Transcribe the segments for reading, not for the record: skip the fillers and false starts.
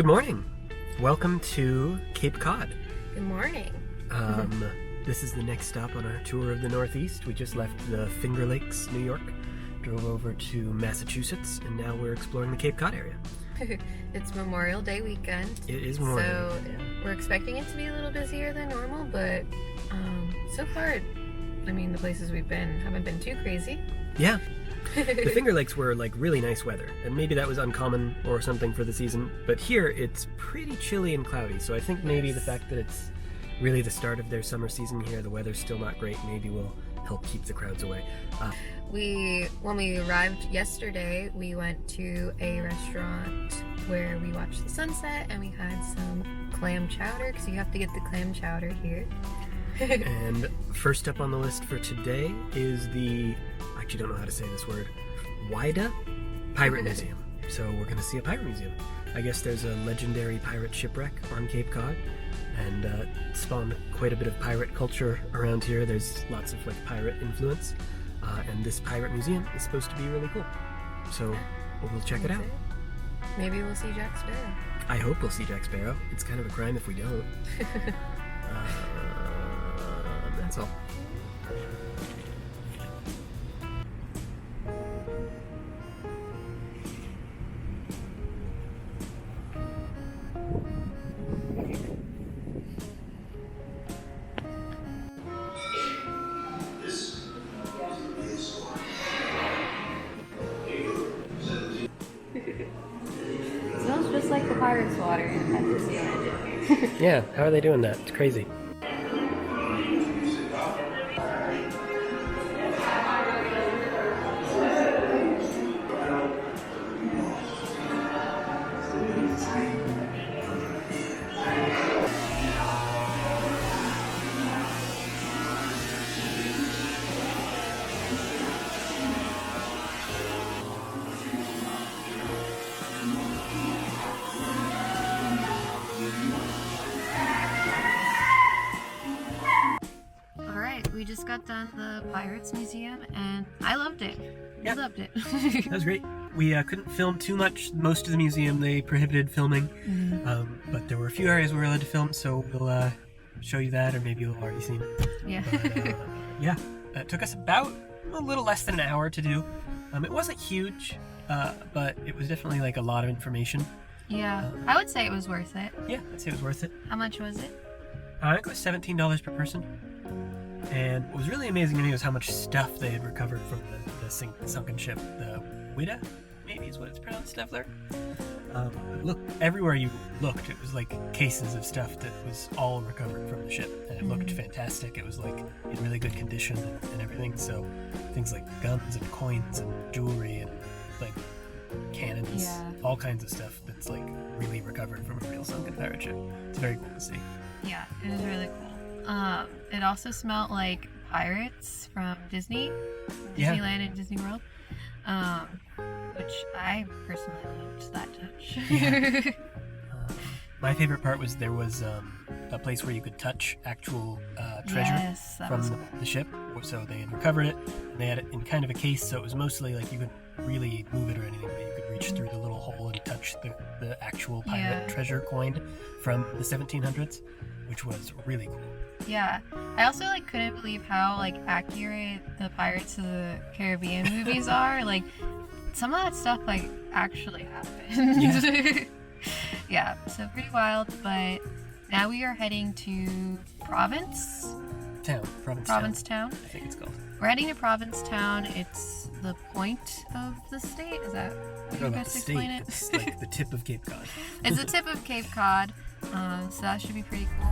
Good morning. Welcome to Cape Cod. Good morning. This is the next stop on our tour of the Northeast. We just left the Finger Lakes, New York, drove over to Massachusetts, and now we're exploring the Cape Cod area. It's Memorial Day weekend. It is Memorial So Day. we're expecting it to be a little busier than normal, but so far, I mean, the places we've been haven't been too crazy. Yeah. The Finger Lakes were like really nice weather, and maybe that was uncommon or something for the season, but here it's pretty chilly and cloudy, so I think maybe the fact that it's really the start of their summer season here, the weather's still not great, maybe will help keep the crowds away. When we arrived yesterday, we went to a restaurant where we watched the sunset and we had some clam chowder, because you have to get the clam chowder here. And first up on the list for today is the, I actually don't know how to say this word, Whydah Pirate Museum. So we're going to see a pirate museum. I guess there's a legendary pirate shipwreck on Cape Cod, and it spawned quite a bit of pirate culture around here. There's lots of like pirate influence, and this pirate museum is supposed to be really cool. So we'll check it out. Maybe we'll see Jack Sparrow. I hope we'll see Jack Sparrow. It's kind of a crime if we don't. That's all. Smells just like the pirate's water at Disneyland. Yeah, how are they doing that? It's crazy. We just got done the Pirates Museum and I loved it. Yeah. I loved it. That was great. We couldn't film too much. Most of the museum they prohibited filming, but there were a few areas we were allowed to film, so we'll show you that, or maybe you'll have already seen it. Yeah. But, yeah, it took us about a little less than an hour to do. It wasn't huge, but it was definitely like a lot of information. Yeah, I would say it was worth it. Yeah, I'd say it was worth it. How much was it? I think it was $17 per person. And what was really amazing to me was how much stuff they had recovered from the sunken ship. The Whydah, maybe is what it's pronounced, Steffler. Look, everywhere you looked, it was like cases of stuff that was all recovered from the ship. And it looked fantastic. It was like in really good condition and everything. So things like guns and coins and jewelry and like cannons, all kinds of stuff that's like really recovered from a real sunken pirate ship. It's very cool to see. Yeah, it was really cool. It also smelled like pirates from Disneyland and Disney World, which I personally loved that touch. Yeah. My favorite part was there was a place where you could touch actual treasure from the ship. So they had recovered it, and they had it in kind of a case, so it was mostly like you couldn't really move it or anything, but you could reach through the little hole and touch the actual pirate treasure coin from the 1700s, which was really cool. Yeah, I also like couldn't believe how like accurate the Pirates of the Caribbean movies are. Like some of that stuff like actually happened. Yeah. Yeah, so pretty wild. But now we are heading to Provincetown. I think it's called. We're heading to Provincetown. It's the point of the state. Is that how you best explain it? It's like the tip of Cape Cod. It's the tip of Cape Cod, so that should be pretty cool.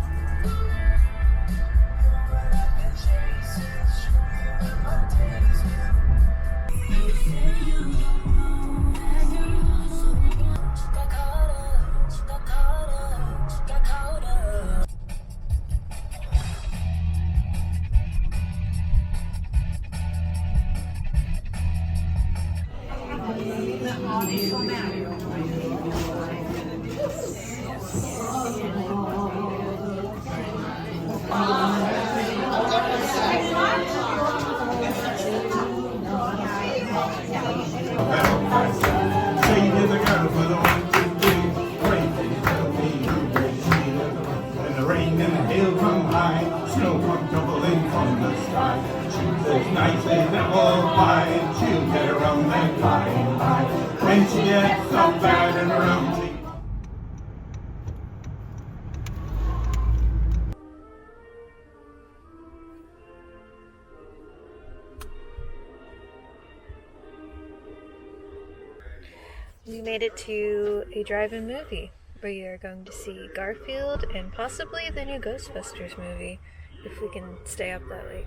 We made it to a drive-in movie. We are going to see Garfield and possibly the new Ghostbusters movie, if we can stay up that late.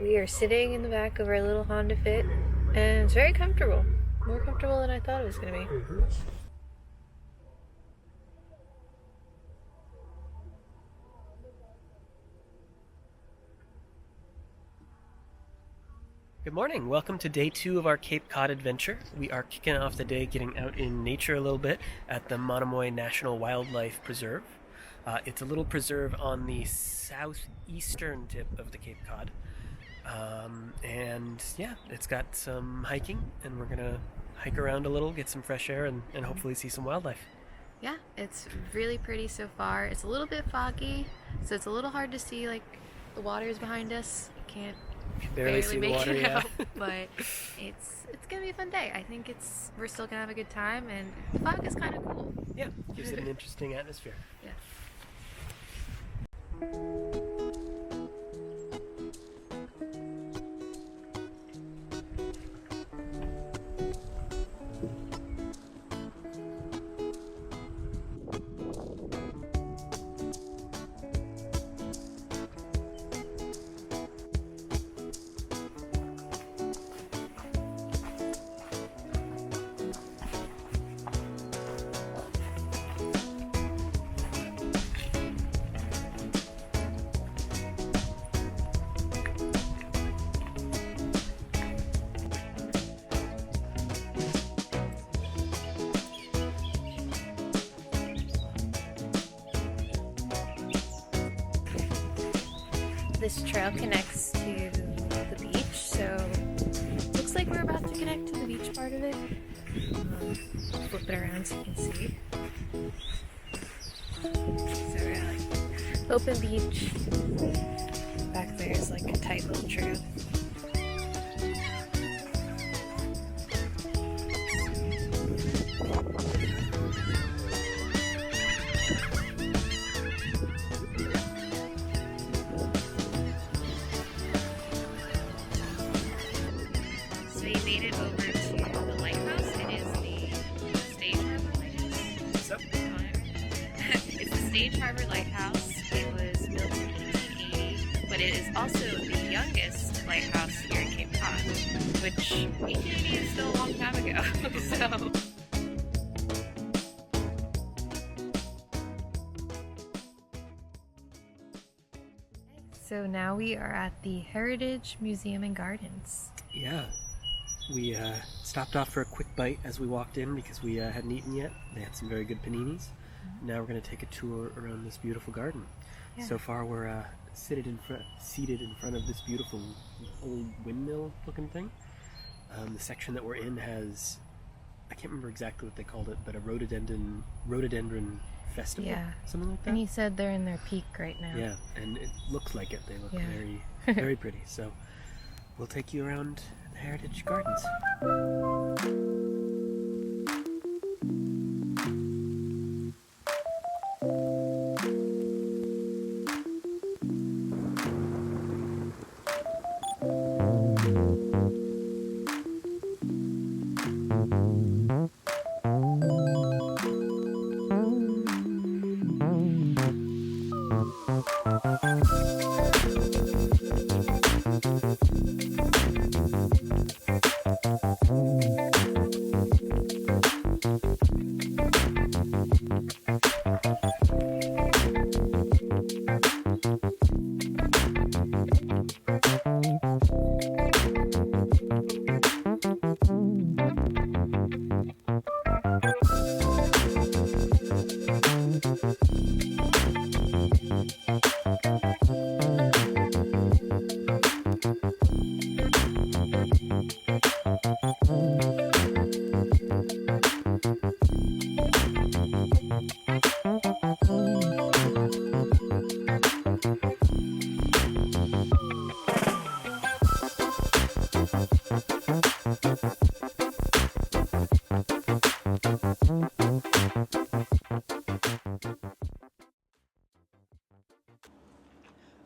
We are sitting in the back of our little Honda Fit, and it's very comfortable. More comfortable than I thought it was going to be. Mm-hmm. Good morning. Welcome to day 2 of our Cape Cod adventure. We are kicking off the day getting out in nature a little bit at the Monomoy National Wildlife Preserve. It's a little preserve on the southeastern tip of the Cape Cod. And yeah, it's got some hiking, and we're going to hike around a little, get some fresh air, and hopefully see some wildlife. Yeah, it's really pretty so far. It's a little bit foggy, so it's a little hard to see, like, the water's behind us. You can't Barely see the make water, it yeah. out, but it's gonna be a fun day. I think we're still gonna have a good time, and the fog is kind of cool. Yeah, gives it an interesting atmosphere. Yeah. This trail connects to the beach, so looks like we're about to connect to the beach part of it. Flip it around so you can see. So we're at open beach. Back there is like a tight little trail. Made it over to the lighthouse. It is the Stage Harbor Lighthouse. It's the Stage Harbor Lighthouse. It was built in 1880, but it is also the youngest lighthouse here in Cape Cod, which 1880 is still a long time ago. So now we are at the Heritage Museum and Gardens. Yeah. We stopped off for a quick bite as we walked in because we hadn't eaten yet. They had some very good paninis. Mm-hmm. Now we're going to take a tour around this beautiful garden. Yeah. So far we're seated in front of this beautiful old windmill-looking thing. The section that we're in has, I can't remember exactly what they called it, but a rhododendron festival, something like that. And he said they're in their peak right now. Yeah, and it looks like it. They look very, very pretty. So we'll take you around Heritage Gardens.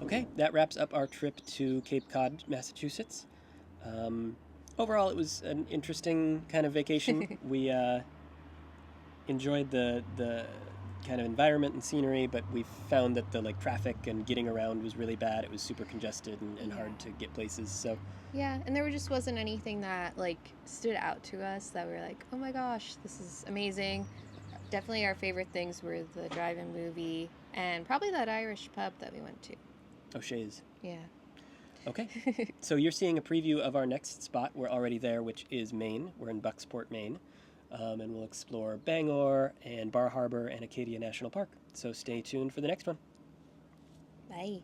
Okay, that wraps up our trip to Cape Cod, Massachusetts. Overall, it was an interesting kind of vacation. We enjoyed the kind of environment and scenery, but we found that the like traffic and getting around was really bad. It was super congested and hard to get places. So yeah, and there just wasn't anything that like stood out to us that we were like, oh my gosh, this is amazing. Definitely our favorite things were the drive-in movie and probably that Irish pub that we went to. O'Shea's. Yeah. Okay. So you're seeing a preview of our next spot. We're already there, which is Maine. We're in Bucksport, Maine. And we'll explore Bangor and Bar Harbor and Acadia National Park. So stay tuned for the next one. Bye.